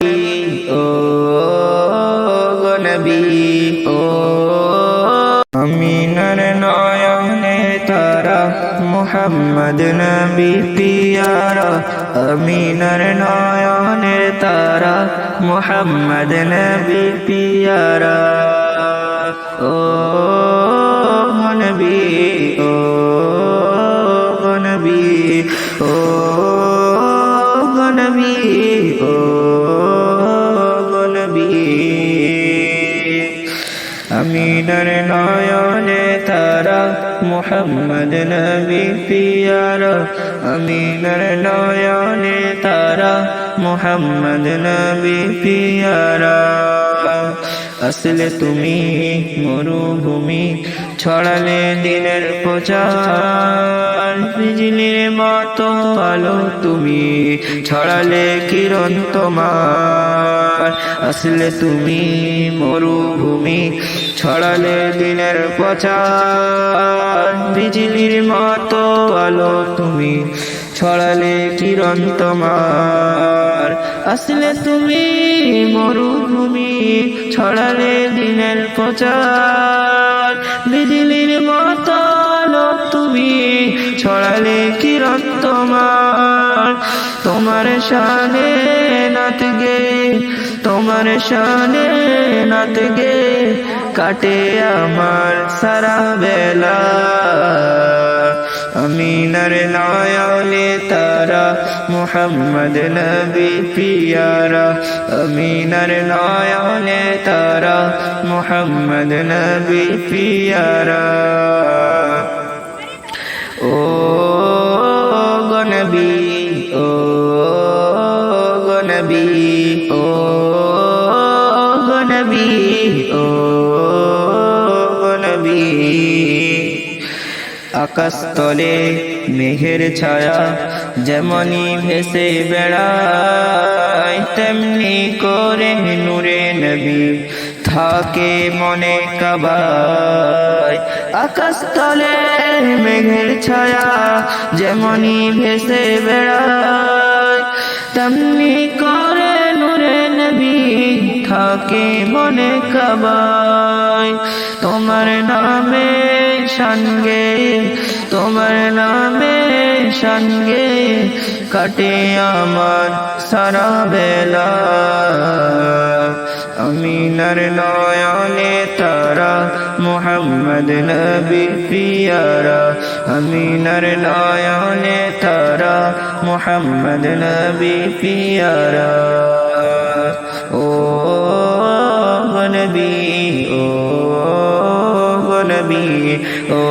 ও গো নবী ও আমিনার নয়নে তারা মুহাম্মদ নবী পিয়ারা আমিনার নয়নে তারা মুহাম্মদ নবী পিয়ারা ও নবী ও নবী ও নবী ও নবী আমিনার নয়নে তারা মুহাম্মদ নবী পিয়ারা আমিনার নয়নে তারা মুহাম্মদ নবী পিয়ারা আসলে তুমি মরুভূমি ছড়ালে দিনের প্রচার বিজলির মতো আলো তুমি ছড়ালে কিরণ তোমার আসলে তুমি মরুভূমি ছড়ালে দিনের প্রচার বিজলির মতো আলো তুমি ছড়ালে কিরণ তোমার আসলে তুমি মরুভূমি ছড়ালে দিনের প্রচার বিজলির মতো আলো তুমি ছড়ালে কিরণ তোমার তোমার শানে নাত গে তোমার শানে নাত গে কাটে আমার সারা বেলা আমিনার নয়নে তারা মুহাম্মদ নবী পিয়ারা আমিনার নয়নে তারা মুহাম্মদ নবী পিয়ারা ও গো নবী ও গো নবী ও গো নবী ও গো নবী আকাশ তলে মেঘের ছায়া যেমনি ভেসে বেড়ায় তেমনি করে নূরে নবী থাকে মনে কাবায় আকাশ তলে মেঘের ছায়া যেমনি ভেসে বেড়ায় তেমনি করে নূরে নবী থাকে মনে কাবায় তোমার নামে সঙ্গে তোমার নামে সঙ্গে কাটে আমার সারা বেলা আমিনার নয়নে তারা মুহাম্মদ নবী পিয়ারা আমিনার নয়নে তারা মুহাম্মদ নবী পিয়ারা ও নবী ও নবী ও